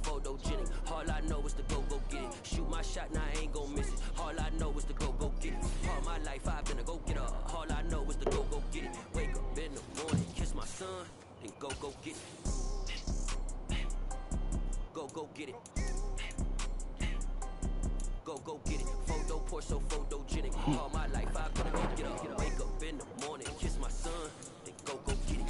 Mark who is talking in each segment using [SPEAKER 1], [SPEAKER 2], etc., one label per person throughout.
[SPEAKER 1] Photogenic. All I know is to go get it. Shoot my shot, now I ain't gon' miss it. All I know is to go get it. All my life I've been a go getter. All I know is to go get it. Wake up in the morning, kiss my son, and go get it. Go get it. Go get it. Photo poor, so photogenic. All my life I've been a go getter. Wake up in the morning, kiss my son, and go get it.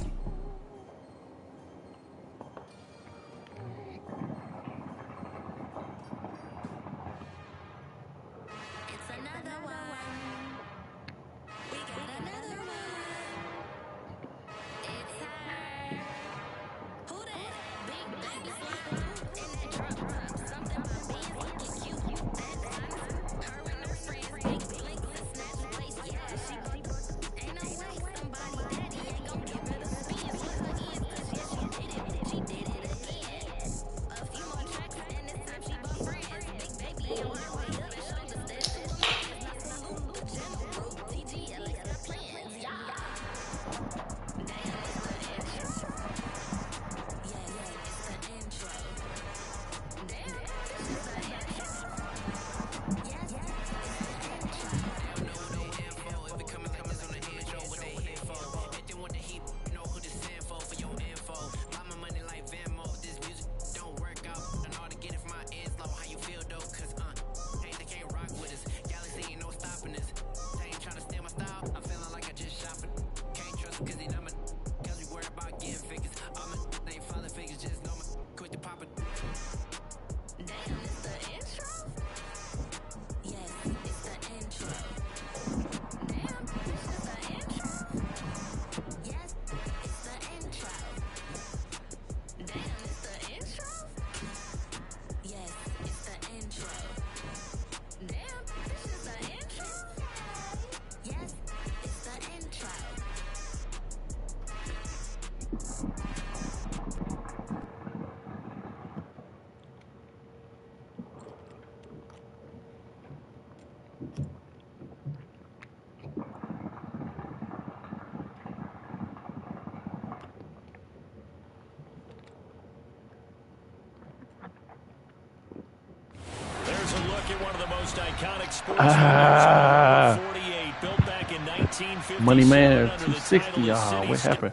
[SPEAKER 2] One of the most iconic sports moments 48, built back in 1950.
[SPEAKER 3] Money Man 260. What happened?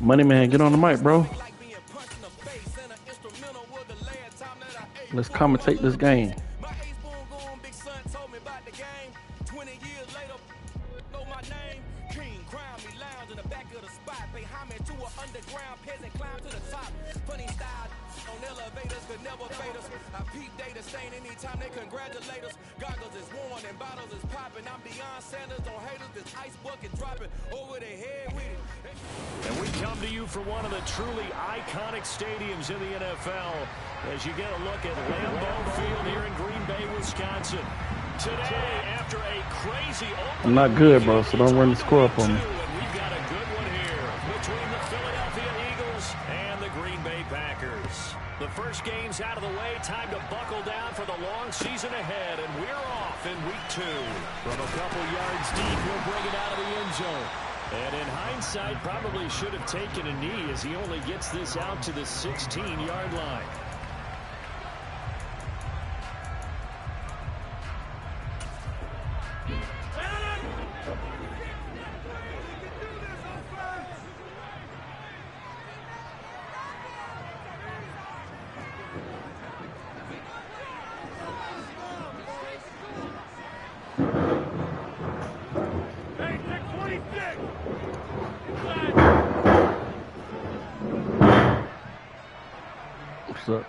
[SPEAKER 3] Money Man, get on the mic, bro. Let's commentate this game.
[SPEAKER 2] And we come to you for one of the truly iconic stadiums in the NFL as you get a look at Lambeau Field here in Green Bay, Wisconsin. Today, after a crazy opening,
[SPEAKER 3] I'm not good, bro, so don't run the score up on me.
[SPEAKER 2] We've got a good one here between the Philadelphia Eagles and the Green Bay Packers. The first game's out of the way. Time to buckle down for the long season ahead, and we're off in week 2. From a couple yards deep, he'll bring it out of the end zone. And in hindsight, probably should have taken a knee as he only gets this out to the 16-yard line.
[SPEAKER 3] Up.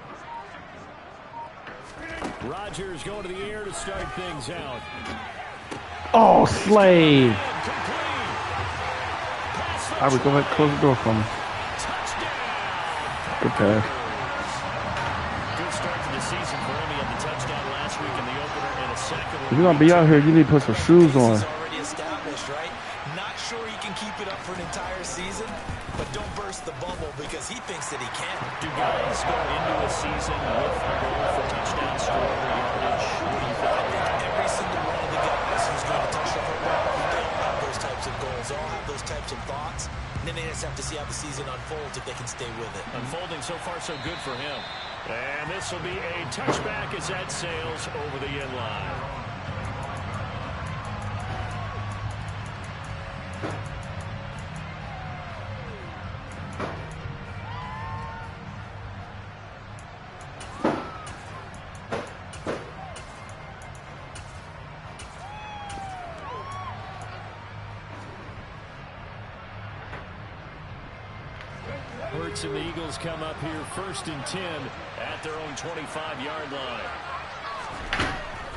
[SPEAKER 2] Rodgers going to the air to start things out.
[SPEAKER 3] Oh, Slade. I would go ahead and close the door for me. Good pass.
[SPEAKER 2] season for him. He had the touchdown last week in the opener and a second one.
[SPEAKER 3] If you're going to be out here, you need to put some shoes on.
[SPEAKER 4] He's already established, right? Not sure he can keep it up for an entire season, but don't burst the bubble because he thinks that he can.
[SPEAKER 2] Do guys go into a season with a goal for touchdown score or yardage? What do you think?
[SPEAKER 4] I think every single one of the guys who's going to touch the football, they all have those types of goals. They all have those types of thoughts. And then they just have to see how the season unfolds if they can stay with it.
[SPEAKER 2] Unfolding so far so good for him. And this will be a touchback as that sails over the end line. Hurts and the Eagles come up here 1st and 10 at their own 25-yard line.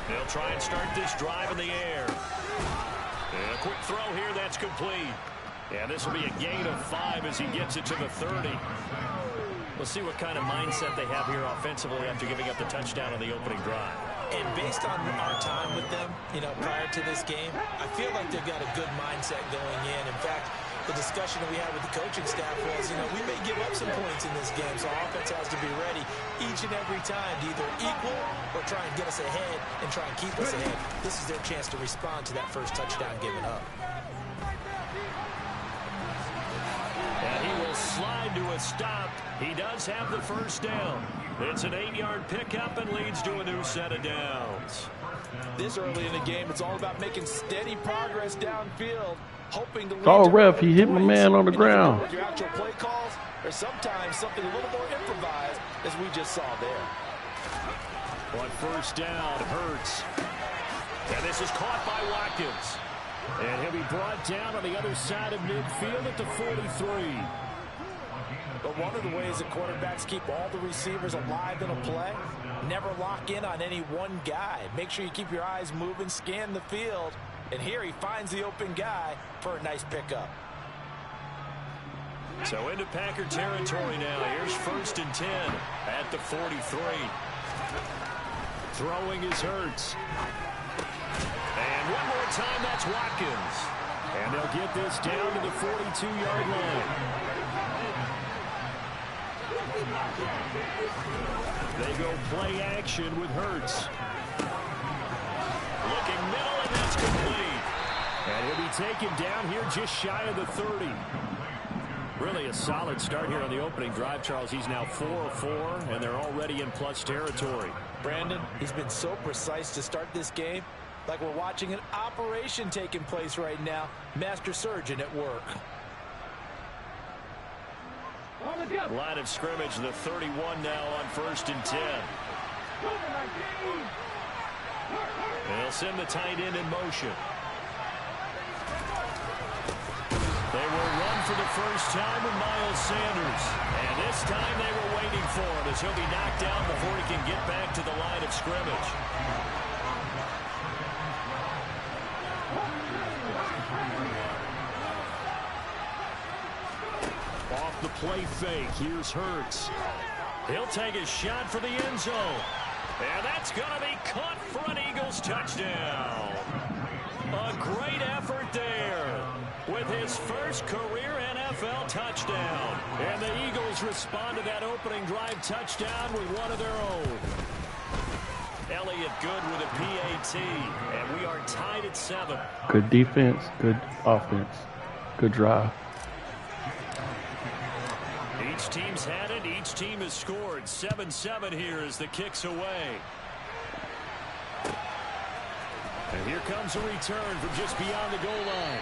[SPEAKER 2] They'll try and start this drive in the air. And a quick throw here, that's complete. And this will be a gain of 5 as he gets it to the 30. We'll see what kind of mindset they have here offensively after giving up the touchdown on the opening drive.
[SPEAKER 4] And based on our time with them, prior to this game, I feel like they've got a good mindset going in. In fact, the discussion that we had with the coaching staff was, we may give up some points in this game, so our offense has to be ready each and every time to either equal or try and get us ahead and try and keep us ahead. This is their chance to respond to that first touchdown given up.
[SPEAKER 2] And he will slide to a stop. He does have the first down. It's an 8-yard pickup and leads to a new set of downs.
[SPEAKER 4] This early in the game, it's all about making steady progress downfield, hoping to lead
[SPEAKER 3] Oh,
[SPEAKER 4] to
[SPEAKER 3] ref, he hit my
[SPEAKER 4] points.
[SPEAKER 3] man on the ground.
[SPEAKER 4] With your actual play calls, or sometimes something a little more improvised, as we just saw there.
[SPEAKER 2] On first down, Hurts. And this is caught by Watkins. And he'll be brought down on the other side of midfield at the 43.
[SPEAKER 4] But one of the ways that quarterbacks keep all the receivers alive in a play, never lock in on any one guy. Make sure you keep your eyes moving, scan the field. And here he finds the open guy for a nice pickup.
[SPEAKER 2] So into Packer territory now. Here's 1st and 10 at the 43. Throwing is Hurts. And one more time, that's Watkins. And they'll get this down to the 42-yard line. They go play action with Hurts. Looking middle, and that's complete. And he'll be taken down here just shy of the 30. Really a solid start here on the opening drive, Charles. He's now 4 of 4, and they're already in plus territory.
[SPEAKER 4] Brandon, he's been so precise to start this game, like we're watching an operation taking place right now. Master surgeon at work.
[SPEAKER 2] Line of scrimmage, the 31 now on 1st and 10. And they'll send the tight end in motion. They will run for the first time with Miles Sanders. And this time they were waiting for him as he'll be knocked down before he can get back to the line of scrimmage. Off the play fake, here's Hurts. He'll take a shot for the end zone. And that's going to be caught for an Eagles touchdown. A great effort there with his first career NFL touchdown. And the Eagles respond to that opening drive touchdown with one of their own. Elliott Good with a PAT. And we are tied at 7.
[SPEAKER 3] Good defense, good offense, good drive.
[SPEAKER 2] Each team's had it. Each team has scored. 7-7 here as the kick's away. And here comes a return from just beyond the goal line.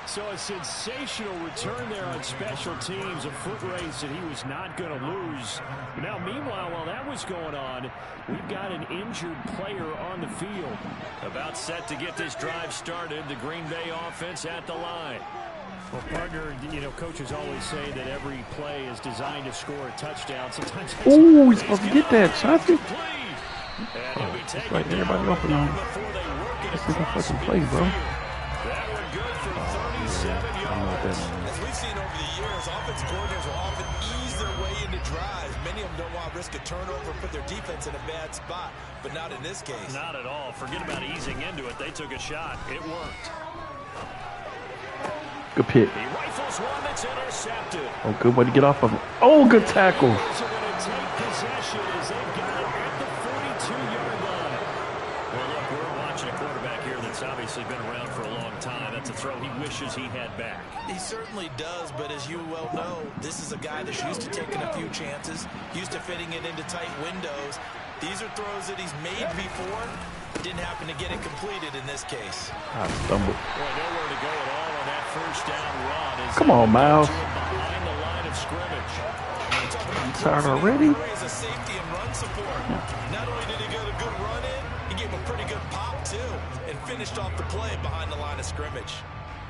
[SPEAKER 2] So a sensational return there on special teams. A foot race that he was not going to lose. Now, meanwhile, while that was going on, we've got an injured player on the field. About set to get this drive started. The Green Bay offense at the line. Well, partner, coaches always say that every play is designed to score a touchdown. Sometimes.
[SPEAKER 3] Ooh, he's supposed to get that, Chauncey.
[SPEAKER 2] Oh,
[SPEAKER 3] that's right. Everybody open on him. This is a fucking play, bro.
[SPEAKER 2] That one good for 37 yards.
[SPEAKER 4] As we've seen over the years, offensive coordinators will often ease their way into drives. Many of them don't want to risk a turnover, put their defense in a bad spot, but not in this case.
[SPEAKER 2] Not at all. Forget about easing into it. They took a shot. It worked.
[SPEAKER 3] Good pick.
[SPEAKER 2] He rifles one that's intercepted.
[SPEAKER 3] Oh, good way to get off of him. Oh, good tackle.
[SPEAKER 2] The Eagles are going to take possession as they've got it at the 42-yard line. Well, look, we're watching a quarterback here that's obviously been around for a long time. That's a throw he wishes he had back.
[SPEAKER 4] He certainly does, but as you well know, this is a guy that's used to taking a few chances, used to fitting it into tight windows. These are throws that he's made before. Didn't happen to get it completed in this case.
[SPEAKER 3] I stumbled.
[SPEAKER 2] Boy, nowhere to go at all on that first down run.
[SPEAKER 3] Come on, Miles.
[SPEAKER 2] Behind the line of scrimmage.
[SPEAKER 3] I'm tired already.
[SPEAKER 4] As a safety and run support. Not only did he get a good run in, he gave a pretty good pop too, and finished off the play behind the line of scrimmage.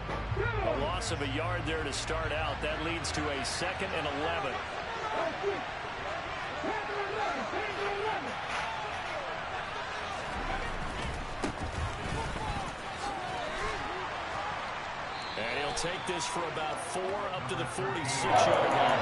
[SPEAKER 2] A loss of a yard there to start out. That leads to a 2nd and 11. And he'll take this for about 4 up to the 46-yard line.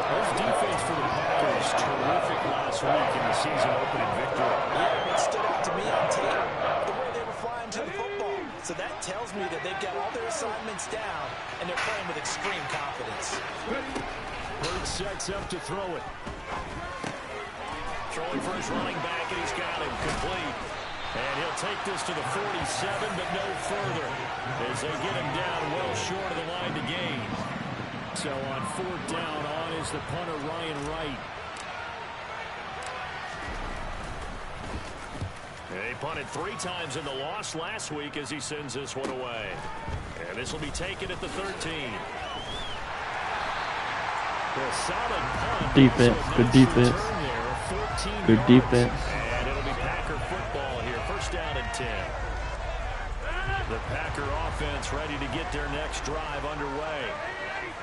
[SPEAKER 2] This defense for the Packers, terrific last week in the season-opening victory.
[SPEAKER 4] Yeah, what stood out to me on tape, the way they were flying to the football. So that tells me that they've got all their assignments down, and they're playing with extreme confidence.
[SPEAKER 2] Bird sets up to throw it. Throwing for his running back, and he's got him complete. And he'll take this to the 47, but no further, as they get him down well short of the line to gain. So on 4th down, on is the punter, Ryan Wright. He punted 3 times in the loss last week as he sends this one away. And this will be taken at the 13. A solid punt.
[SPEAKER 3] Defense.
[SPEAKER 2] So
[SPEAKER 3] Good
[SPEAKER 2] nice
[SPEAKER 3] defense.
[SPEAKER 2] return there, 14
[SPEAKER 3] Good
[SPEAKER 2] yards.
[SPEAKER 3] defense.
[SPEAKER 2] And it'll be Packer football here. 1st down and 10. The Packer offense ready to get their next drive underway.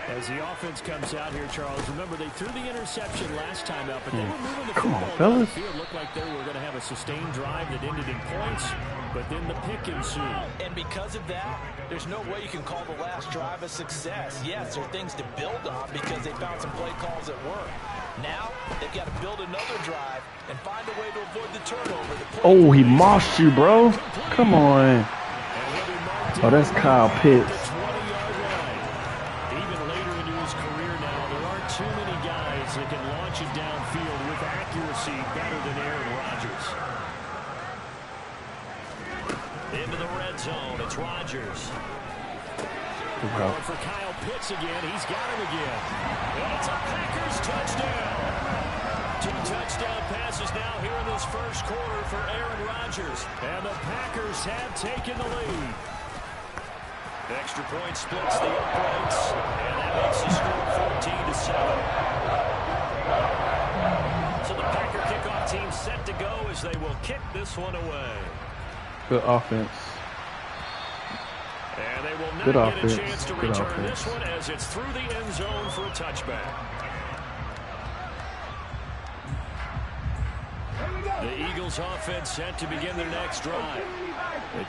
[SPEAKER 2] As the offense comes out here, Charles, remember they threw the interception last time out, but they were moving the
[SPEAKER 3] Come
[SPEAKER 2] football
[SPEAKER 3] on,
[SPEAKER 2] down the
[SPEAKER 3] fellas.
[SPEAKER 2] field. Looked like they were going to have a sustained drive that ended in points, but then the pick ensued.
[SPEAKER 4] And because of that, there's no way you can call the last drive a success. Yes, there are things to build on because they found some play calls that work. Now, they've got to build another drive and find a way to avoid the turnover.
[SPEAKER 3] Oh, he mossed you, bro. Come on. Oh, that's Kyle Pitts.
[SPEAKER 2] Even later into his career now, there aren't too many guys that can launch it downfield with accuracy better than Aaron Rodgers. Into the red zone, it's Rodgers. Going for Kyle Pitts again. He's got him again. And it's a Packers touchdown. 2 touchdown passes now here in this first quarter for Aaron Rodgers. And the Packers have taken the lead. Extra point splits the uprights, and that makes the score 14-7. So the Packer kickoff team set to go as they will kick this one away.
[SPEAKER 3] Good offense.
[SPEAKER 2] And they will not
[SPEAKER 3] Good
[SPEAKER 2] get
[SPEAKER 3] offense.
[SPEAKER 2] a chance to
[SPEAKER 3] Good
[SPEAKER 2] return
[SPEAKER 3] offense.
[SPEAKER 2] this one as it's through the end zone for a touchback. The Eagles offense set to begin their next drive.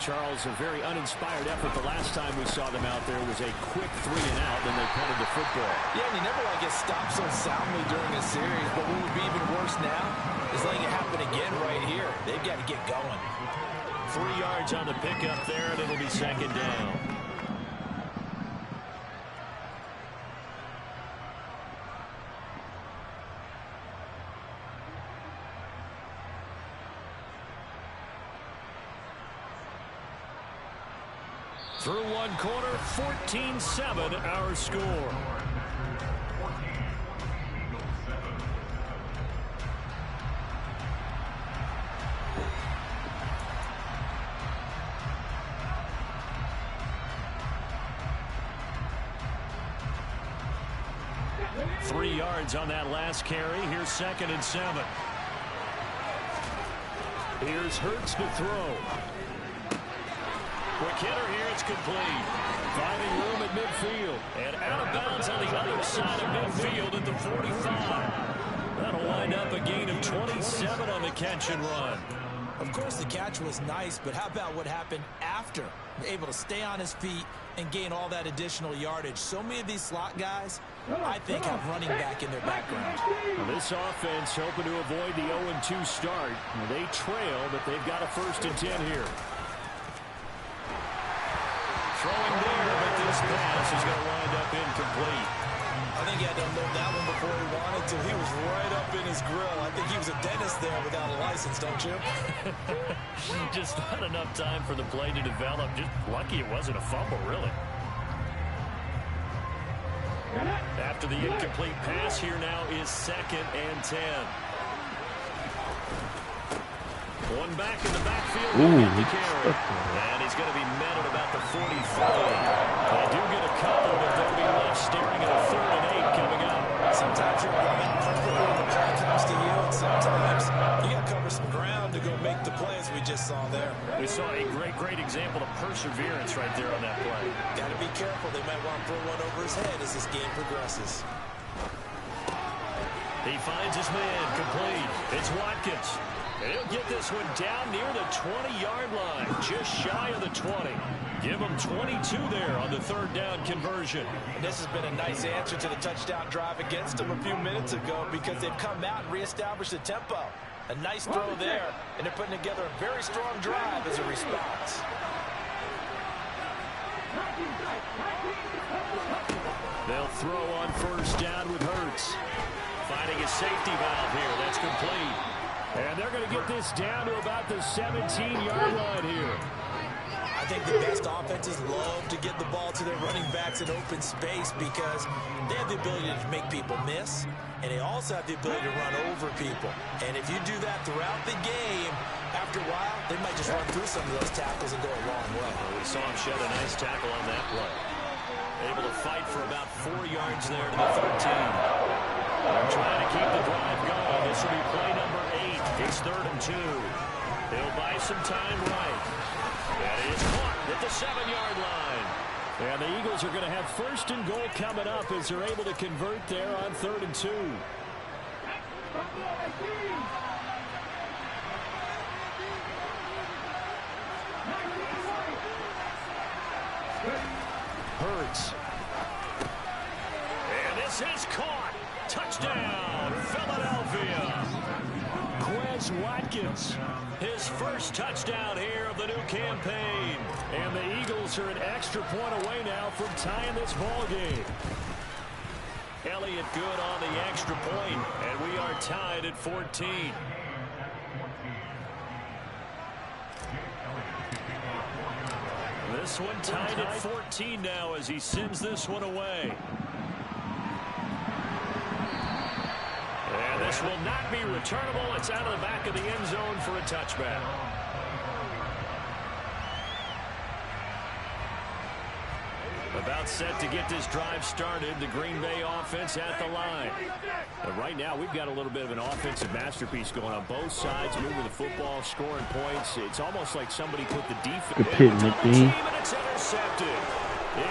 [SPEAKER 2] Charles, a very uninspired effort the last time we saw them out there was a quick 3 and out, then they punted the football.
[SPEAKER 4] Yeah, and you never want to get stopped so soundly during a series, but what would be even worse now is letting it happen again right here. They've got to get going.
[SPEAKER 2] 3 yards on the pickup there, and it'll be 2nd down. Through one quarter, 14-7 our score. Three yards on that last carry. Here's 2nd and 7. Here's Hurts to throw. Quick hitter here, it's complete. Finding room at midfield. And out of bounds on the other side of midfield at the 45. That'll wind up a gain of 27 on the catch and run.
[SPEAKER 4] Of course, the catch was nice, but how about what happened after? Able to stay on his feet and gain all that additional yardage. So many of these slot guys, I think, have running back in their background.
[SPEAKER 2] Well, this offense hoping to avoid the 0-2 start. They trail, but they've got a 1st and 10 here. Throwing there, but this pass is going to wind up incomplete.
[SPEAKER 4] I think he had to unload that one before he wanted to. He was right up in his grill. I think he was a dentist there without a license, don't you?
[SPEAKER 2] Just not enough time for the play to develop. Just lucky it wasn't a fumble, really. After the incomplete pass, here now is 2nd and 10. One back in the backfield. And he's going to be met at about the 45. They do get a couple, but they'll be left staring at a 3rd and 8 coming up.
[SPEAKER 4] Sometimes you're running perfectly when the play comes to you, and sometimes you got to cover some ground to go make the play, as we just saw there.
[SPEAKER 2] We saw a great example of perseverance right there on that play.
[SPEAKER 4] Got to be careful. They might want to throw one over his head as this game progresses.
[SPEAKER 2] He finds his man complete. It's Watkins. And he'll get this one down near the 20-yard line, just shy of the 20. Give him 22 there on the 3rd down conversion.
[SPEAKER 4] And this has been a nice answer to the touchdown drive against them a few minutes ago because they've come out and reestablished the tempo. A nice throw there, and they're putting together a very strong drive as a response.
[SPEAKER 2] They'll throw on 1st down with Hurts. Finding a safety valve here. That's complete. And they're going to get this down to about the 17-yard line here.
[SPEAKER 4] I think the best offenses love to get the ball to their running backs in open space because they have the ability to make people miss, and they also have the ability to run over people. And if you do that throughout the game, after a while, they might just run through some of those tackles and go a long way.
[SPEAKER 2] We saw him shed a nice tackle on that play. Able to fight for about 4 yards there to the 13. They're trying to keep the drive going. This will be play number 8. It's 3rd and 2. He'll buy some time right. That is caught at the 7-yard line. And the Eagles are going to have 1st and goal coming up as they're able to convert there on 3rd and 2. Hurts. And this is caught. Touchdown, Philadelphia. Quez Watkins, his 1st touchdown here of the new campaign. And the Eagles are an extra point away now from tying this ball game. Elliott good on the extra point, and we are tied at 14. This one tied at 14 now as he sends this one away. And this will not be returnable. It's out of the back of the end zone for a touchback. About set to get this drive started. The Green Bay offense at the line. And right now, we've got a little bit of an offensive masterpiece going on. Both sides moving the football, scoring points. It's almost like somebody put the defense.
[SPEAKER 3] Good pick, McDean.
[SPEAKER 2] And it's intercepted.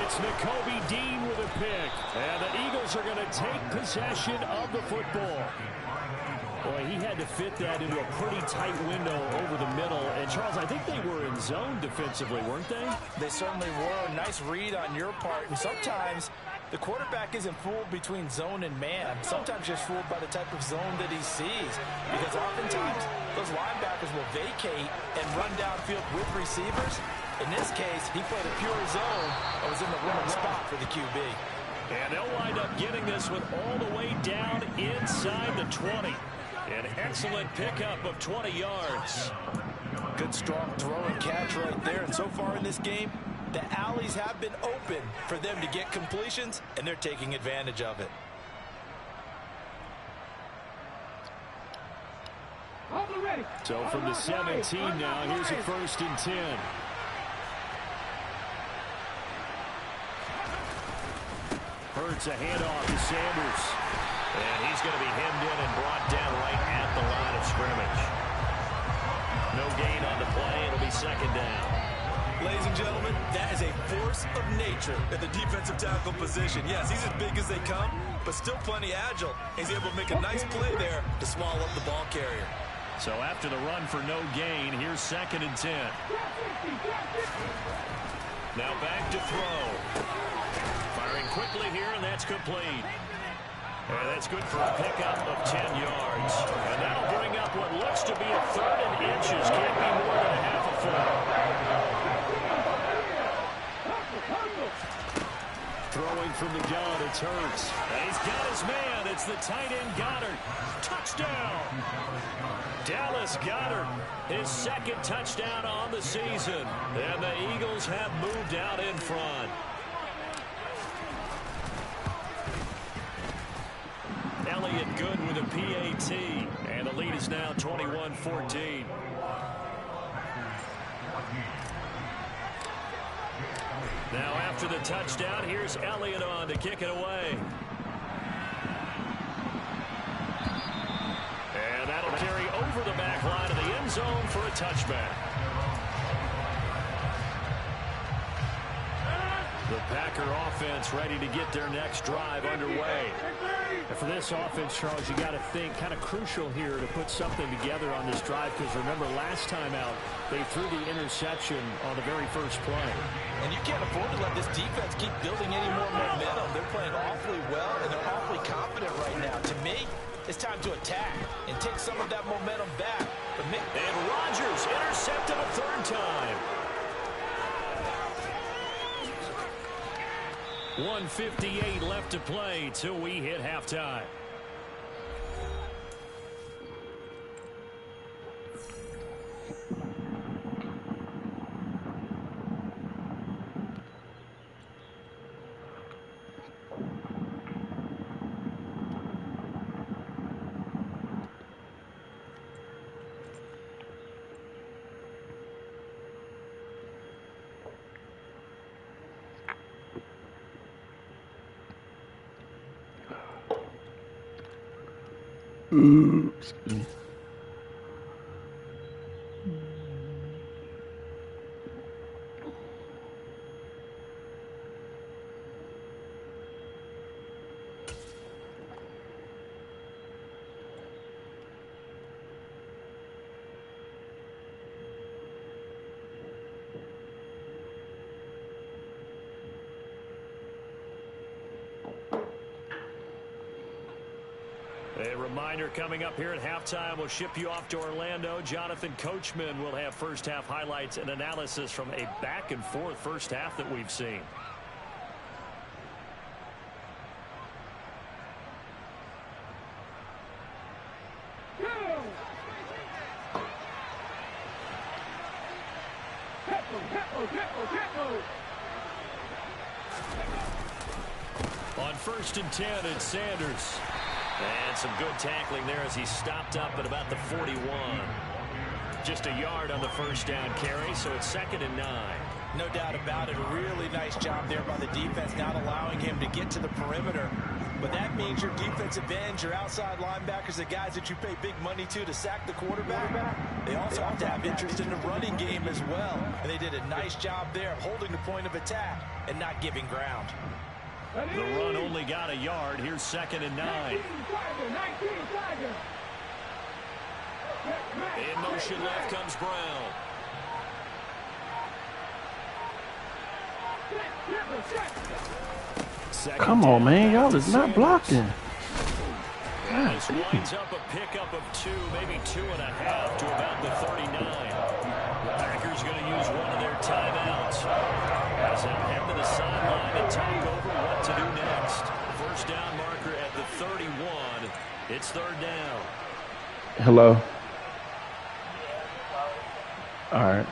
[SPEAKER 2] It's Nakobe Dean with a pick. And the Eagles are going to take possession of the football. Boy, he had to fit that into a pretty tight window over the middle. And, Charles, I think they were in zone defensively, weren't they?
[SPEAKER 4] They certainly were. Nice read on your part. And sometimes the quarterback isn't fooled between zone and man. Sometimes just fooled by the type of zone that he sees. Because oftentimes those linebackers will vacate and run downfield with receivers. In this case, he played a pure zone and was in the wrong spot for the QB.
[SPEAKER 2] And they'll wind up getting this one all the way down inside the 20. An excellent pickup of 20 yards.
[SPEAKER 4] Good strong throw and catch right there. And so far in this game, the alleys have been open for them to get completions, and they're taking advantage of it.
[SPEAKER 2] So from the 17 now, here's a 1st and 10. Hurts a handoff to Sanders. And he's going to be hemmed in and brought down right at the line of scrimmage. No gain on the play. It'll be 2nd down.
[SPEAKER 4] Ladies and gentlemen, that is a force of nature at the defensive tackle position. Yes, he's as big as they come, but still plenty agile. He's able to make a nice play there to swallow up the ball carrier.
[SPEAKER 2] So after the run for no gain, here's 2nd and 10. Now back to throw. Firing quickly here, and that's complete. And that's good for a pickup of 10 yards. And that'll bring up what looks to be a 3rd and inches. Can't be more than a half a foot. Throwing from the gun, it's Hurts. And he's got his man. It's the tight end Goddard. Touchdown! Dallas Goddard, his 2nd touchdown on the season. And the Eagles have moved out in front. Elliott good with a PAT. And the lead is now 21-14. Now after the touchdown, here's Elliott on to kick it away. And that'll carry over the back line of the end zone for a touchback. The Packer offense ready to get their next drive underway.
[SPEAKER 5] And for this offense, Charles, you got to think kind of crucial here to put something together on this drive, because remember last time out they threw the interception on the very first play.
[SPEAKER 4] And you can't afford to let this defense keep building any more momentum. They're playing awfully well, and they're awfully confident right now. To me, it's time to attack and take some of that momentum back.
[SPEAKER 2] And Rodgers intercepted a 3rd time. 1:58 left to play till we hit halftime.
[SPEAKER 3] Excuse me.
[SPEAKER 2] A reminder coming up here at halftime, we'll ship you off to Orlando. Jonathan Coachman will have first half highlights and analysis from a back and forth first half that we've seen. On 1st and 10, it's Sanders. And some good tackling there as he stopped up at about the 41. Just a yard on the first down carry, so it's 2nd and 9.
[SPEAKER 4] No doubt about it. A really nice job there by the defense, not allowing him to get to the perimeter. But that means your defensive ends, your outside linebackers, the guys that you pay big money to sack the quarterback, they also have to have interest in the running game as well. And they did a nice job there of holding the point of attack and not giving ground.
[SPEAKER 2] The run only got a yard. Here's 2nd and 9. In motion left comes Brown.
[SPEAKER 3] Come on, man. Y'all is not blocking.
[SPEAKER 2] And this winds up a pickup of 2, maybe 2.5 to about the 39. The Packers going to use one of their timeouts as they head to the sideline and talk over what to do next. First down marker at the 31. It's 3rd down.
[SPEAKER 3] Hello. All right.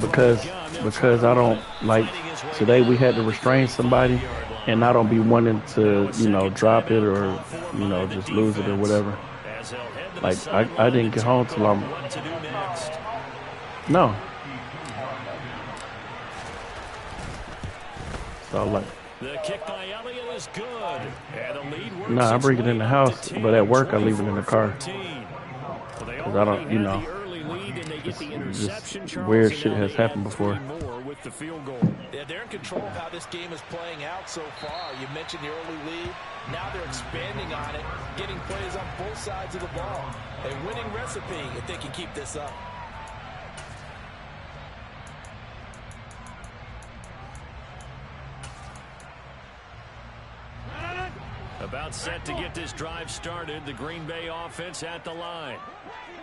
[SPEAKER 3] Because I don't like today we had to restrain somebody, and I don't be wanting to drop it or just lose it or whatever. Like I didn't get home till I'm no. So like
[SPEAKER 2] the kick by Elliott is good. And the lead works.
[SPEAKER 3] I bring it in the house, but at work I leave it in the car. Because I don't, just weird shit has happened before.
[SPEAKER 4] Yeah, they're in control of how this game is playing out so far. You mentioned the early lead. Now they're expanding on it, getting plays on both sides of the ball. A winning recipe if they can keep this up.
[SPEAKER 2] About set to get this drive started. The Green Bay offense at the line.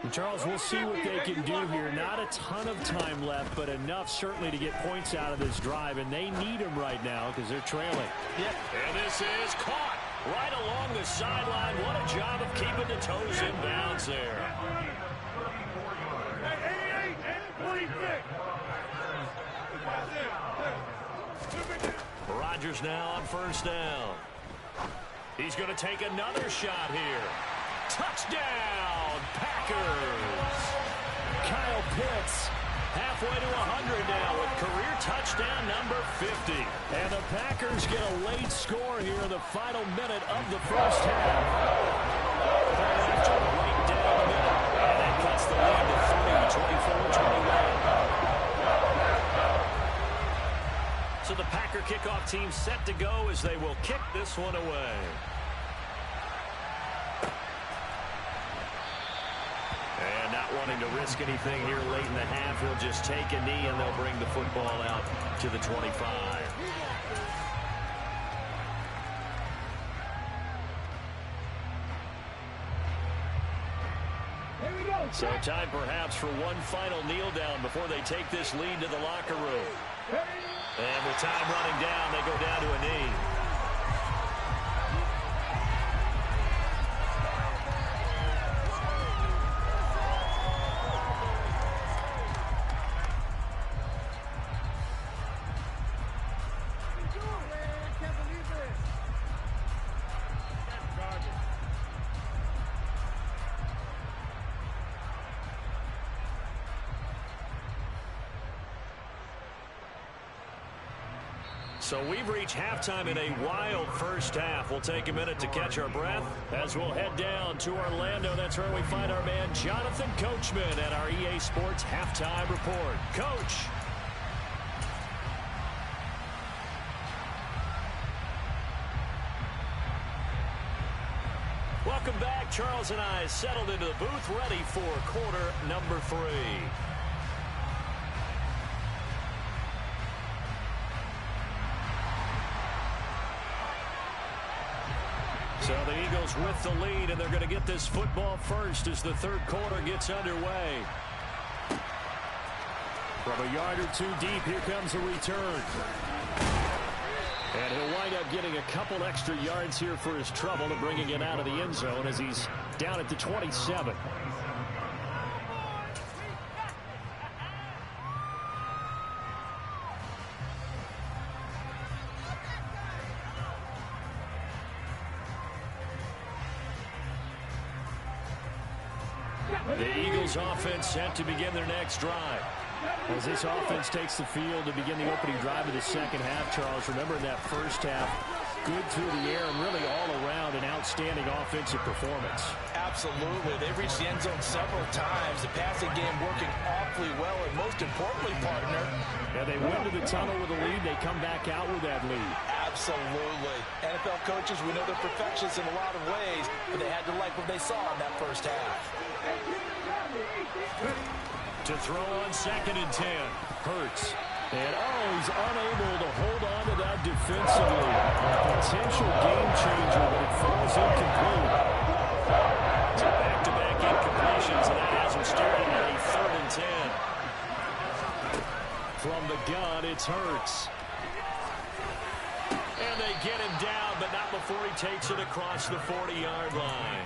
[SPEAKER 5] And Charles, we'll see what they can do here. Not a ton of time left, but enough certainly to get points out of this drive, and they need them right now because they're trailing.
[SPEAKER 2] Yep. And this is caught right along the sideline. What a job of keeping the toes in bounds there. Rodgers now on first down. He's going to take another shot here. Touchdown, Packers.
[SPEAKER 5] Kyle Pitts
[SPEAKER 2] halfway to 100 now with career touchdown number 50.
[SPEAKER 5] And the Packers get a late score here in the final minute of the first half.
[SPEAKER 2] After right down the middle. And that cuts the lead to 3, 24-21. So the Packer kickoff team set to go as they will kick this one away. And not wanting to risk anything here late in the half, he'll just take a knee and they'll bring the football out to the 25. So time perhaps for one final kneel down before they take this lead to the locker room. And with time running down, they go down to a knee. So we've reached halftime in a wild first half. We'll take a minute to catch our breath as we'll head down to Orlando. That's where we find our man Jonathan Coachman at our EA Sports Halftime Report. Coach. Welcome back. Charles and I settled into the booth ready for quarter number 3. So the Eagles with the lead, and they're going to get this football first as the third quarter gets underway.
[SPEAKER 5] From a yard or two deep, here comes a return. And he'll wind up getting a couple extra yards here for his trouble and bringing it out of the end zone as he's down at the 27.
[SPEAKER 2] The Eagles offense set to begin their next drive.
[SPEAKER 5] As this offense takes the field to begin the opening drive of the second half, Charles, remember in that first half, good through the air and really all around an outstanding offensive performance.
[SPEAKER 4] Absolutely. They've reached the end zone several times. The passing game working awfully well, and most importantly, partner.
[SPEAKER 5] Yeah, they went to the tunnel with a lead. They come back out with that lead.
[SPEAKER 4] Absolutely. NFL coaches, we know they're perfectionists in a lot of ways, but they had to like what they saw in that first half.
[SPEAKER 2] To throw on 2nd and 10.
[SPEAKER 5] Hurts. And he's unable to hold on to that defensively. A potential game changer, but it falls incomplete.
[SPEAKER 2] So back-to-back incompletions, and that has him starting at a 3rd and 10.
[SPEAKER 5] From the gun, it's Hurts.
[SPEAKER 2] And they get him down, but not before he takes it across the 40-yard line.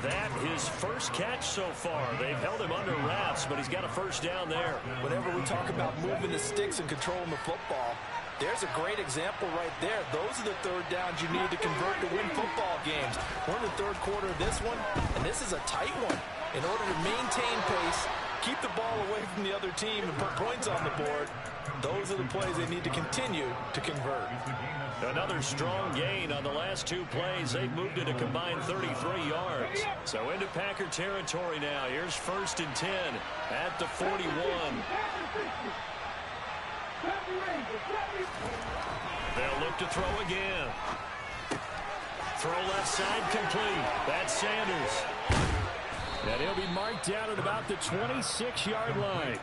[SPEAKER 2] That his first catch so far. They've held him under wraps, but he's got a first down there.
[SPEAKER 4] Whenever we talk about moving the sticks and controlling the football, there's a great example right there. Those are the third downs you need to convert to win football games. We're in the third quarter of this one, and this is a tight one. In order to maintain pace, keep the ball away from the other team, and put points on the board, those are the plays they need to continue to convert.
[SPEAKER 2] Another strong gain on the last 2 plays. They've moved it a combined 33 yards. So into Packer territory now. Here's 1st and 10 at the 41. They'll look to throw again. Throw left side complete. That's Sanders.
[SPEAKER 5] And he'll be marked down at about the 26-yard line.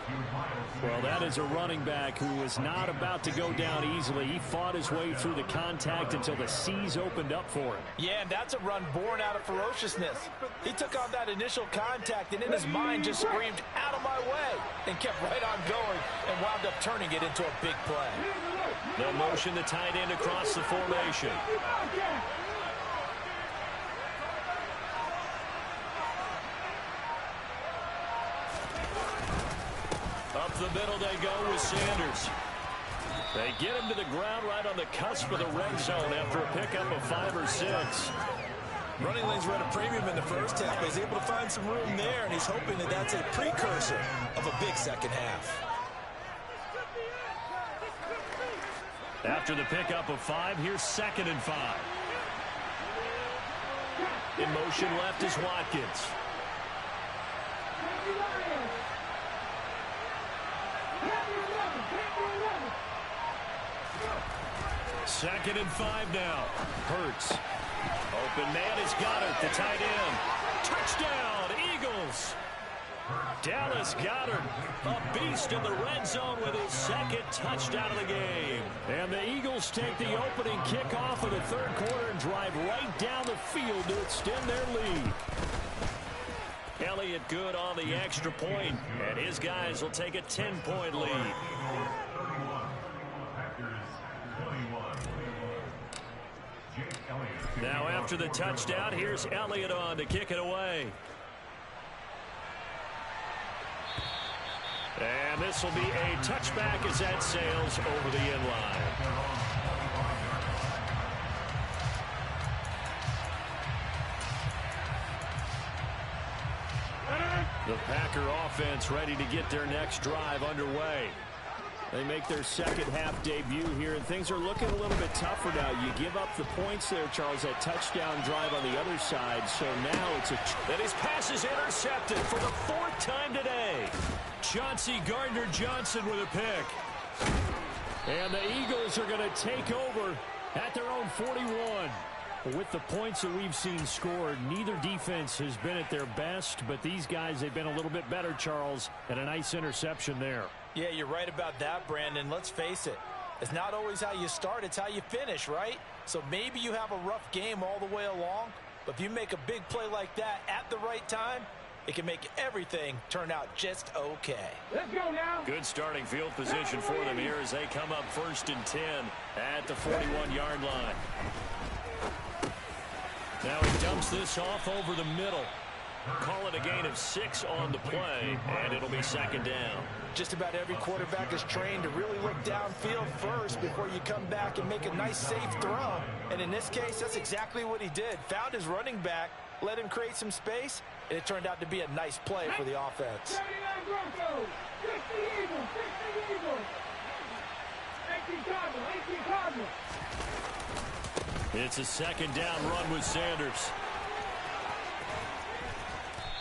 [SPEAKER 5] Well, that is a running back who was not about to go down easily. He fought his way through the contact until the seas opened up for him.
[SPEAKER 4] Yeah, and that's a run born out of ferociousness. He took on that initial contact and in his mind just screamed, "Out of my way," and kept right on going and wound up turning it into a big play.
[SPEAKER 2] They'll motion the tight end across the formation. Up the middle they go with Sanders. They get him to the ground right on the cusp of the red zone after a pickup of 5 or 6.
[SPEAKER 4] Running lanes were at a premium in the first half, but he's able to find some room there, and he's hoping that that's a precursor of a big second half.
[SPEAKER 2] After the pickup of 5, here's 2nd and 5. In motion left is Watkins. Second and 5 now. Hurts. Open man is Goddard, the tight end. Touchdown, Eagles. Dallas Goddard, a beast in the red zone with his 2nd touchdown of the game.
[SPEAKER 5] And the Eagles take the opening kickoff of the 3rd quarter and drive right down the field to extend their lead.
[SPEAKER 2] Elliott good on the extra point, and his guys will take a 10-point lead. Now after the touchdown, here's Elliott on to kick it away. And this will be a touchback as that sails over the end line. The Packer offense ready to get their next drive underway.
[SPEAKER 5] They make their second half debut here, and things are looking a little bit tougher now. You give up the points there, Charles, that touchdown drive on the other side. So now it's a...
[SPEAKER 2] And his pass is intercepted for the 4th time today. Chauncey Gardner-Johnson with a pick.
[SPEAKER 5] And the Eagles are going to take over at their own 41. With the points that we've seen scored, neither defense has been at their best, but these guys, they've been a little bit better, Charles, and a nice interception there.
[SPEAKER 4] Yeah, you're right about that, Brandon. Let's face it. It's not always how you start, it's how you finish, right? So maybe you have a rough game all the way along, but if you make a big play like that at the right time, it can make everything turn out just okay.
[SPEAKER 2] Let's go now. Good starting field position for them here as they come up 1st and 10 at the 41-yard line. Now he dumps this off over the middle. Call it a gain of 6 on the play, and it'll be 2nd down.
[SPEAKER 4] Just about every quarterback is trained to really look downfield first before you come back and make a nice, safe throw. And in this case, that's exactly what he did. Found his running back, let him create some space, and it turned out to be a nice play for the offense.
[SPEAKER 2] It's a 2nd down run with Sanders.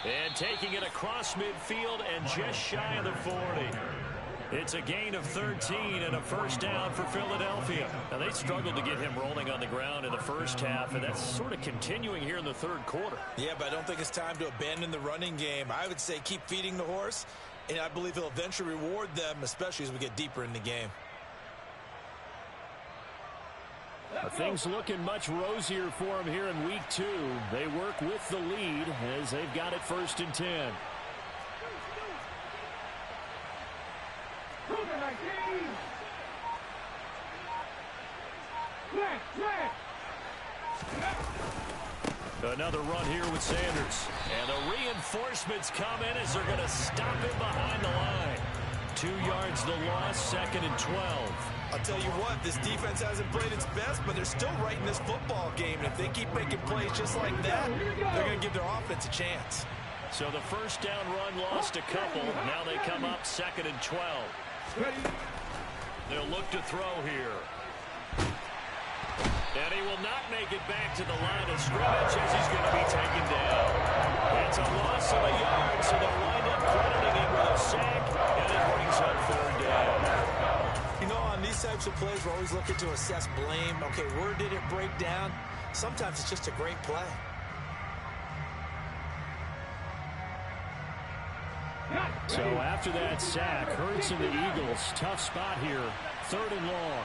[SPEAKER 2] And taking it across midfield and just shy of the 40. It's a gain of 13 and a 1st down for Philadelphia. Now, they struggled to get him rolling on the ground in the first half, and that's sort of continuing here in the 3rd quarter.
[SPEAKER 4] Yeah, but I don't think it's time to abandon the running game. I would say keep feeding the horse, and I believe he'll eventually reward them, especially as we get deeper in the game.
[SPEAKER 5] Things looking much rosier for them here in week 2. They work with the lead as they've got it 1st and 10.
[SPEAKER 2] Another run here with Sanders. And the reinforcements come in as they're going to stop him behind the line. 2 yards the loss, 2nd and 12.
[SPEAKER 4] I'll tell you what, this defense hasn't played its best, but they're still right in this football game. And if they keep making plays just like that, they're going to give their offense a chance.
[SPEAKER 2] So the 1st down run lost a couple. Now they come up 2nd and 12. They'll look to throw here. And he will not make it back to the line of scrimmage as he's going to be taken down. It's a loss of a yard, so they'll wind up crediting him with a sack, and it brings up 3rd down.
[SPEAKER 4] You know, on these types of plays, we're always looking to assess blame. Okay, where did it break down? sometimes it's just a great play.
[SPEAKER 5] So after that sack, Hurts and the Eagles, tough spot here, 3rd and long.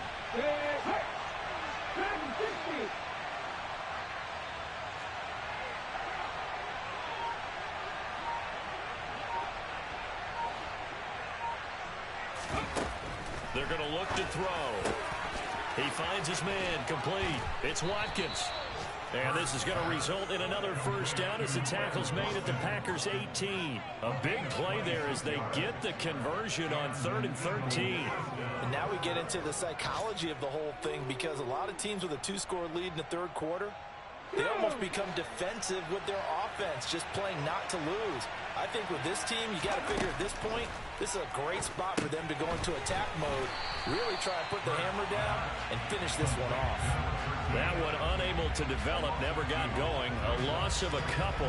[SPEAKER 2] They're going to look to throw. He finds his man, complete. It's Watkins. And this is going to result in another first down as the tackle's made at the Packers' 18. A big play there as they get the conversion on 3rd and 13.
[SPEAKER 4] And now we get into the psychology of the whole thing, because a lot of teams with a 2-score lead in the 3rd quarter, they almost become defensive with their offense, just playing not to lose. I think with this team, you got to figure at this point, this is a great spot for them to go into attack mode, really try and put the hammer down and finish this one off.
[SPEAKER 2] That one unable to develop, never got going. A loss of a couple,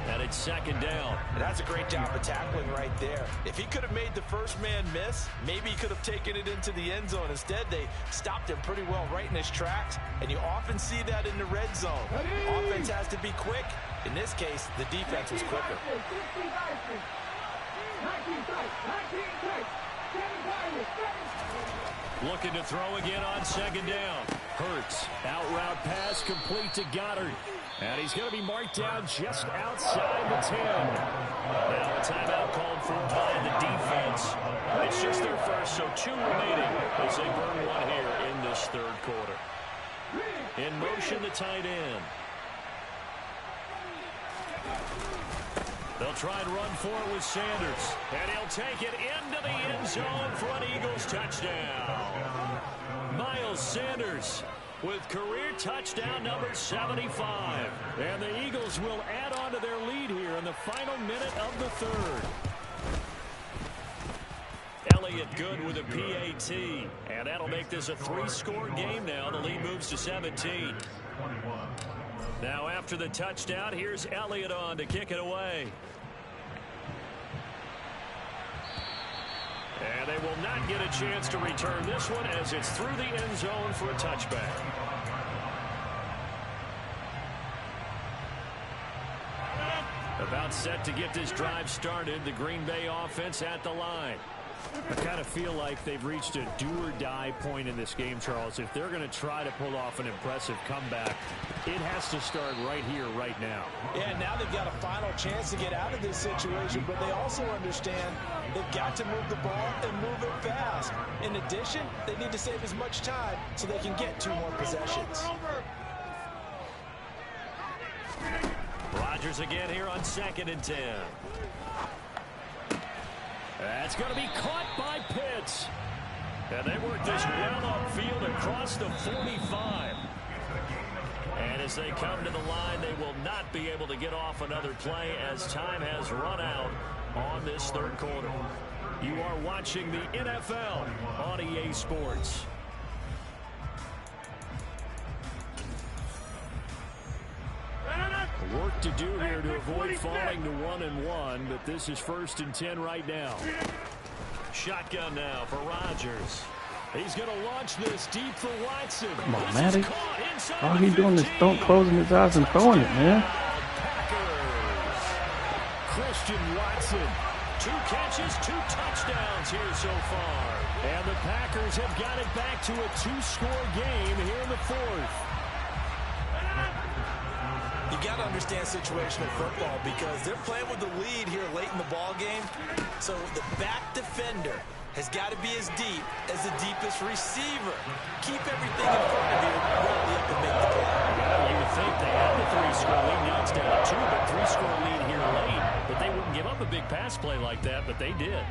[SPEAKER 2] and it's 2nd down.
[SPEAKER 4] And that's a great job of tackling right there. If he could have made the first man miss, maybe he could have taken it into the end zone. Instead, they stopped him pretty well right in his tracks, and you often see that in the red zone. Offense has to be quick. In this case, the defense was quicker.
[SPEAKER 2] Looking to throw again on 2nd down.
[SPEAKER 5] Hurts, out route pass complete to Goddard. And he's going to be marked down just outside the 10.
[SPEAKER 2] Now a timeout called for by the defense. It's just their first, so 2 remaining as they burn one here in this 3rd quarter. In motion, the tight end. They'll try and run for it with Sanders. And he'll take it into the end zone for an Eagles touchdown. Miles Sanders with career touchdown number 75.
[SPEAKER 5] And the Eagles will add on to their lead here in the final minute of the 3rd.
[SPEAKER 2] Elliott good with a PAT. And that'll make this a 3-score game now. The lead moves to 17. Now after the touchdown, here's Elliott on to kick it away. And they will not get a chance to return this one as it's through the end zone for a touchback. About set to get this drive started, the Green Bay offense at the line.
[SPEAKER 5] I kind of feel like they've reached a do-or-die point in this game, Charles. If they're going to try to pull off an impressive comeback, it has to start right here, right now.
[SPEAKER 4] Yeah, now they've got a final chance to get out of this situation, but they also understand they've got to move the ball and move it fast. In addition, they need to save as much time so they can get 2 more possessions.
[SPEAKER 2] Rodgers again here on 2nd and 10.
[SPEAKER 5] That's going to be caught by Pitts.
[SPEAKER 2] And they work this well upfield across the 45. And as they come to the line, they will not be able to get off another play as time has run out on this 3rd quarter. You are watching the NFL on EA Sports.
[SPEAKER 5] Work to do here to avoid falling to 1-1, but this is 1st and 10 right now.
[SPEAKER 2] Shotgun now for Rodgers.
[SPEAKER 5] He's going to launch this deep for Watson.
[SPEAKER 3] Come on, Maddox. All he's doing is closing his eyes and throwing it, man.
[SPEAKER 2] Packers.
[SPEAKER 5] Christian Watson.
[SPEAKER 2] 2 catches, 2 touchdowns here so far.
[SPEAKER 5] And the Packers have got it back to a 2-score game here in the 4th.
[SPEAKER 4] You got to understand situational football because they're playing with the lead here late in the ball game. So the back defender has got to be as deep as the deepest receiver. Keep everything in front of you, rally up and make the play.
[SPEAKER 2] You would think they had the 3-score lead. Now it's down to 2, but 3-score lead here late. But they wouldn't give up a big pass play like that, but they did.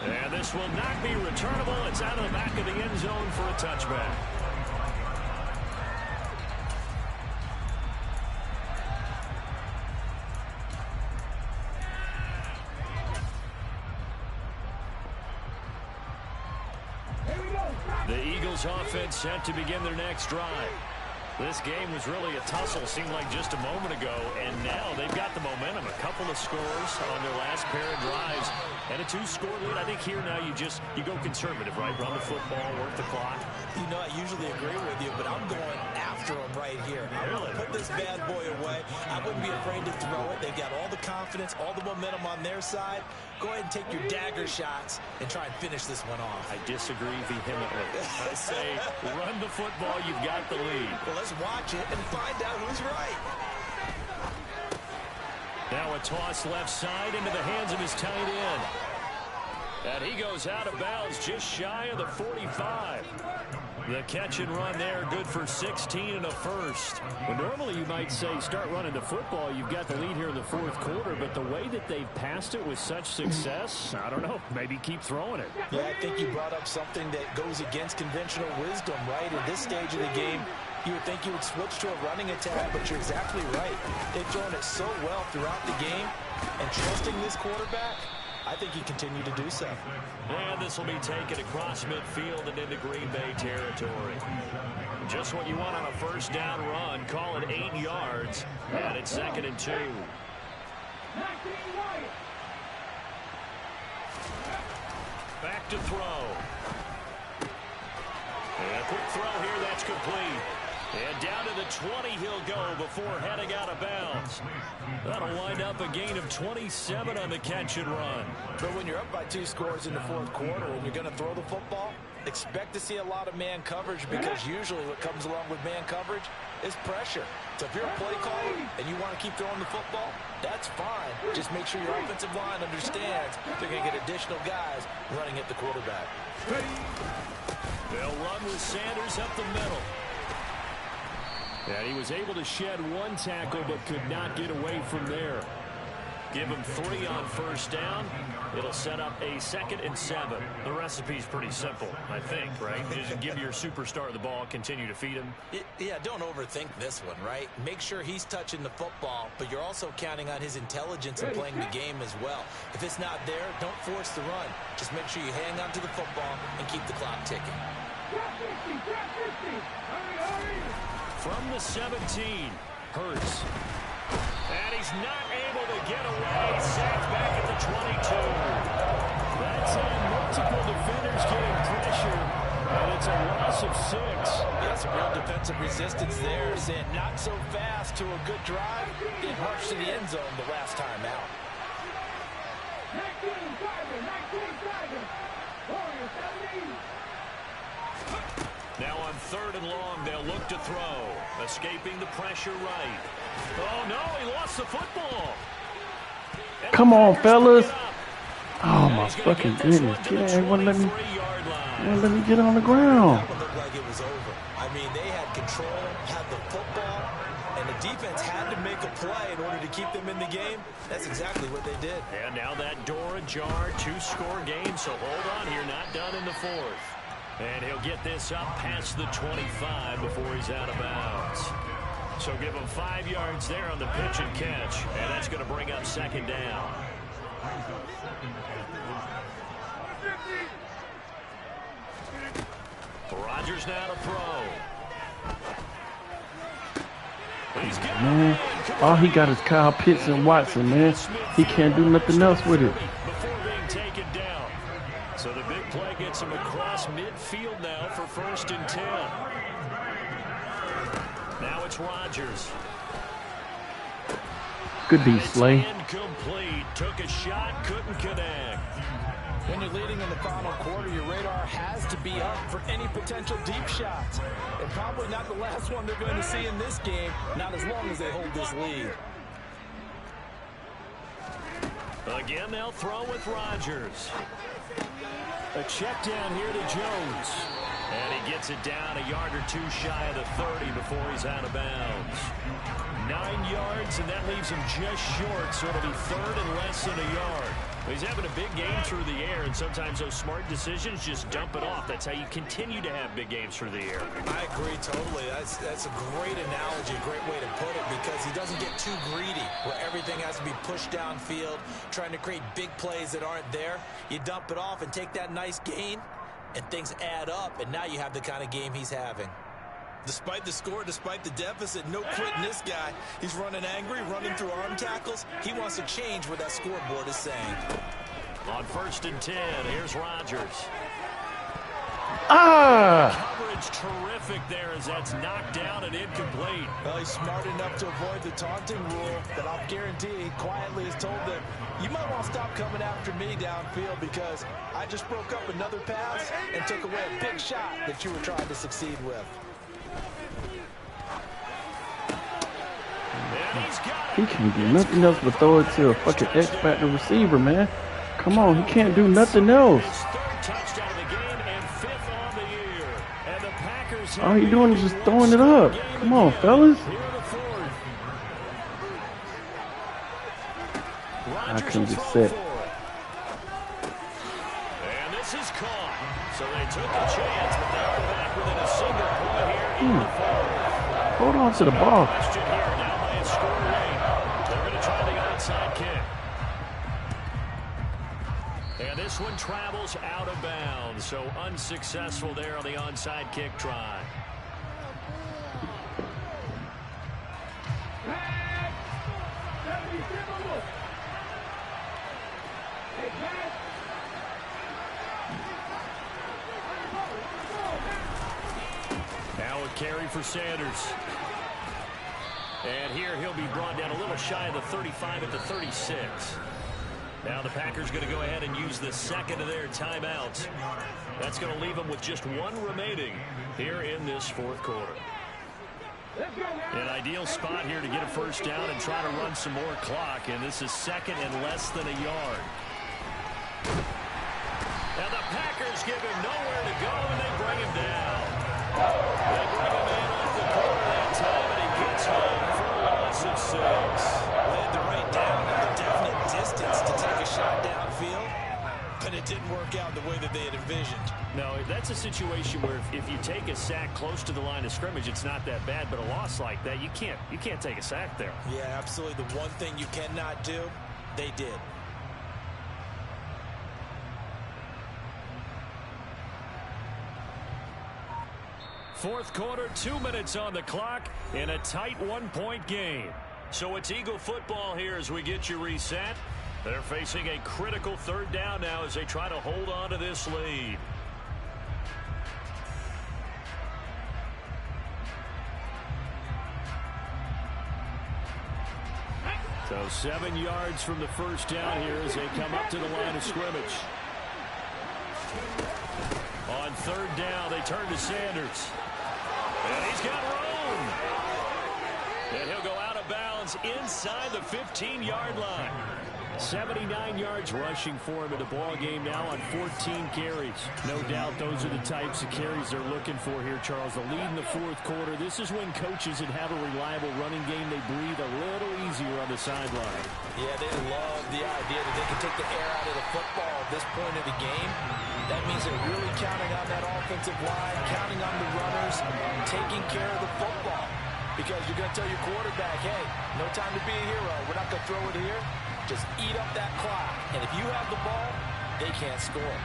[SPEAKER 2] And this will not be returnable. It's out of the back of the end zone for a touchback. The Eagles offense set to begin their next drive.
[SPEAKER 5] This game was really a tussle, seemed like just a moment ago, and now they've got the momentum. A couple of scores on their last pair of drives, and a 2-score lead. I think here now you go conservative, right? Run the football, work the clock.
[SPEAKER 4] You know, I usually agree with you, but I'm going after him right here. I want to put this bad boy away. I wouldn't be afraid to throw it. They've got all the confidence, all the momentum on their side. Go ahead and take your dagger shots and try and finish this one off.
[SPEAKER 5] I disagree vehemently. I say run the football. You've got the lead.
[SPEAKER 4] Well, let's watch it and find out who's right.
[SPEAKER 5] Now a toss left side into the hands of his tight end. And he goes out of bounds just shy of the 45. The catch and run there, good for 16 and a first. Well, normally you might say start running the football. You've got the lead here in the fourth quarter, but the way that they've passed it with such success, I don't know, maybe keep throwing it.
[SPEAKER 4] Yeah, I think you brought up something that goes against conventional wisdom, right? At this stage of the game, you would think you would switch to a running attack, but you're exactly right. They've thrown it so well throughout the game, and trusting this quarterback, I think he continued to do so.
[SPEAKER 5] And this will be taken across midfield and into Green Bay territory. Just what you want on a first down run. Call it 8 yards. And it's 2nd and 2. Back to throw. And a quick throw here. That's complete. And down to the 20 he'll go before heading out of bounds. That'll wind up a gain of 27 on the catch and run.
[SPEAKER 4] But when you're up by 2 scores in the fourth quarter and you're going to throw the football, expect to see a lot of man coverage, because usually what comes along with man coverage is pressure. So if you're a play caller and you want to keep throwing the football, that's fine. Just make sure your offensive line understands they're going to get additional guys running at the quarterback.
[SPEAKER 5] They'll run with Sanders up the middle. And he was able to shed 1 tackle but could not get away from there. Give him 3 on first down. It'll set up a 2nd and 7. The recipe's pretty simple, I think, right? Just give your superstar the ball, continue to feed him.
[SPEAKER 4] Yeah, don't overthink this one, right? Make sure he's touching the football, but you're also counting on his intelligence in playing the game as well. If it's not there, don't force the run. Just make sure you hang on to the football and keep the clock ticking.
[SPEAKER 5] From the 17, Hurts. And he's not able to get away. Sacked back at the 22. That's on multiple defenders getting pressure. And it's a loss of 6.
[SPEAKER 4] Yeah, some real defensive resistance there. Saying not so fast to a good drive. It rushed to the end zone the last time out.
[SPEAKER 5] Now on 3rd and long, they'll look to throw. Escaping the pressure right. Oh, no, he lost the football. And
[SPEAKER 3] come on, fellas. Oh, my fucking goodness. Everyone let me get on the ground.
[SPEAKER 4] That one looked like it was over. I mean, they had control, had the football, and the defense had to make a play in order to keep them in the game. That's exactly what they did.
[SPEAKER 5] And now that door ajar, 2-score game, so hold on here, not done in the 4th. And he'll get this up past the 25 before he's out of bounds. So give him 5 yards there on the pitch and catch. And that's going to bring up 2nd down. Rodgers now to throw.
[SPEAKER 3] Man, all he got is Kyle Pitts and Watson, man. He can't do nothing else with it.
[SPEAKER 5] Before being taken down. So the big play gets him across midfield now for 1st and 10. Now it's Rodgers.
[SPEAKER 3] Good beat, Slay.
[SPEAKER 5] Incomplete. Took a shot, couldn't connect.
[SPEAKER 4] When you're leading in the final quarter, your radar has to be up for any potential deep shots. And probably not the last one they're going to see in this game, not as long as they hold this lead.
[SPEAKER 5] Again, they'll throw with Rodgers. A check down here to Jones. And he gets it down a yard or 2 shy of the 30 before he's out of bounds. 9 yards, and that leaves him just short, so it'll be 3rd and less than a yard. He's having a big game through the air, and sometimes those smart decisions just dump it off. That's how you continue to have big games through the air.
[SPEAKER 4] I agree totally. That's a great analogy, a great way to put it, because he doesn't get too greedy where everything has to be pushed downfield, trying to create big plays that aren't there. You dump it off and take that nice gain, and things add up, and now you have the kind of game he's having. Despite the score, despite the deficit, no quitting this guy. He's running angry, running through arm tackles. He wants to change what that scoreboard is saying.
[SPEAKER 2] On 1st and 10, here's Rodgers. Coverage terrific there as that's knocked down and incomplete.
[SPEAKER 4] Well, he's smart enough to avoid the taunting rule, but I'll guarantee he quietly has told them, you might want to stop coming after me downfield because I just broke up another pass and took away a big shot that you were trying to succeed with.
[SPEAKER 3] He can't do nothing else but throw it to a fucking X-Factor receiver, man. Come on, he can't do nothing else. All he doing is just throwing it up. Come on, fellas. I can get set.
[SPEAKER 2] And this is caught. So they took a chance, but now they're back within a single point here in the fourth.
[SPEAKER 3] Hold on to the ball.
[SPEAKER 2] Question here, down by a score late. They're going to try the onside kick. And this one travels out of bounds, so unsuccessful there on the onside kick try. Now a carry for Sanders. And here he'll be brought down a little shy of the 35 at the 36. Now the Packers going to go ahead and use the second of their timeouts. That's going to leave them with just one remaining here in this fourth quarter. An ideal spot here to get a first down and try to run some more clock, and this is second and less than a yard. Now the Packers give him nowhere to go, and they bring him down. They bring him in off the corner that time, and he gets home for a loss of 6.
[SPEAKER 4] Led the right down at a definite distance to take a shot downfield, but it didn't work out the way that they had envisioned.
[SPEAKER 2] No, that's a situation where if you take a sack close to the line of scrimmage, it's not that bad, but a loss like that, you can't take a sack there.
[SPEAKER 4] Yeah, absolutely. The one thing you cannot do, they did.
[SPEAKER 2] Fourth quarter, 2 minutes on the clock in a tight one-point game. So it's Eagle football here as we get you reset. They're facing a critical third down now as they try to hold on to this lead. So 7 yards from the first down here as they come up to the line of scrimmage. On third down, they turn to Sanders. And he's got room. And he'll go out of bounds inside the 15-yard line. 79 yards rushing for him in the ball game now on 14 carries. No doubt those are the types of carries they're looking for here, Charles. The lead in the fourth quarter. This is when coaches that have a reliable running game, they breathe a little easier on the sideline.
[SPEAKER 4] Yeah, they love the idea that they can take the air out of the football at this point of the game. That means they're really counting on that offensive line, counting on the runners, taking care of the football. Because you're going to tell your quarterback, hey, no time to be a hero. We're not going to throw it here. Just eat up that clock. And if you have the ball, they can't score.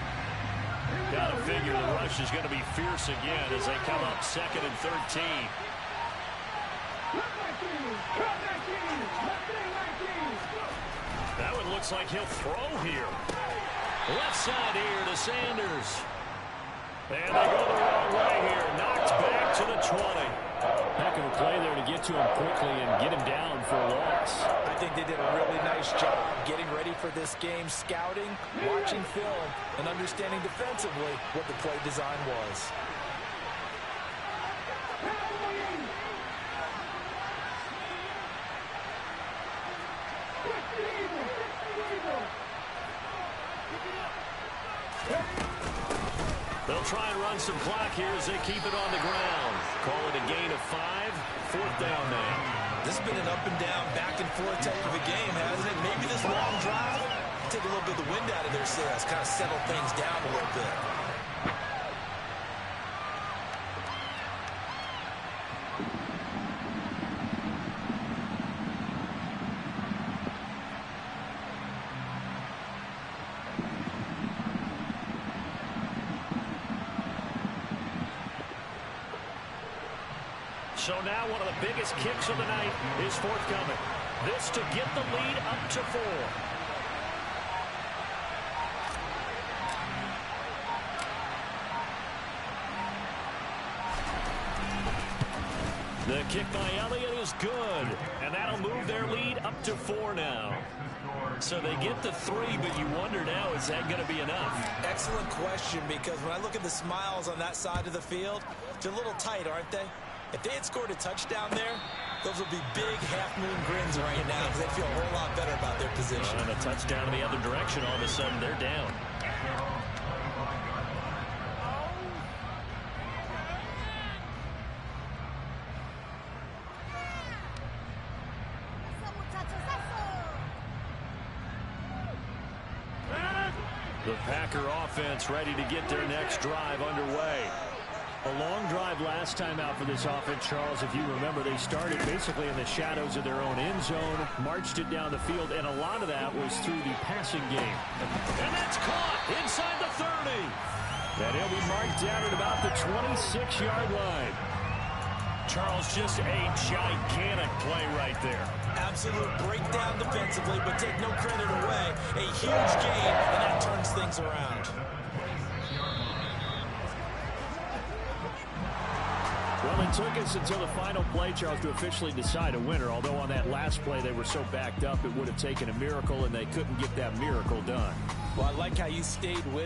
[SPEAKER 2] Got to figure the rush is going to be fierce again as they come up 2nd and 13. That one looks like he'll throw here. Left side here to Sanders. And they go the wrong way here. Knocked back to the 20. Heck of a play there to get to him quickly and get him down for a loss.
[SPEAKER 4] I think they did a really nice job getting ready for this game, scouting, watching film, and understanding defensively what the play design was.
[SPEAKER 2] They'll try and run some clock here as they keep it on the ground. Call it a gain of 5. 4th down now.
[SPEAKER 4] This has been an up and down, back and forth type of a game, hasn't it? Maybe this long drive, take a little bit of the wind out of their sails, kind of settle things down a little bit.
[SPEAKER 2] So now one of the biggest kicks of the night is forthcoming. This to get the lead up to 4. The kick by Elliott is good, and that'll move their lead up to 4 now. So they get the 3, but you wonder now, is that going to be enough?
[SPEAKER 4] Excellent question, because when I look at the smiles on that side of the field, they're a little tight, aren't they? If they had scored a touchdown there, those would be big half-moon grins right now because they feel a whole lot better about their position.
[SPEAKER 2] And a touchdown in the other direction, all of a sudden they're down. The Packer offense ready to get their next drive underway. A long drive last time out for this offense, Charles. If you remember, they started basically in the shadows of their own end zone, marched it down the field, and a lot of that was through the passing game. And that's caught inside the 30. And he'll be marked down at about the 26-yard line. Charles, just a gigantic play right there.
[SPEAKER 4] Absolute breakdown defensively, but take no credit away. A huge gain, and that turns things around.
[SPEAKER 5] Well, it took us until the final play, Charles, to officially decide a winner. Although on that last play they were so backed up, it would have taken a miracle, and they couldn't get that miracle done.
[SPEAKER 4] Well, I like how you stayed with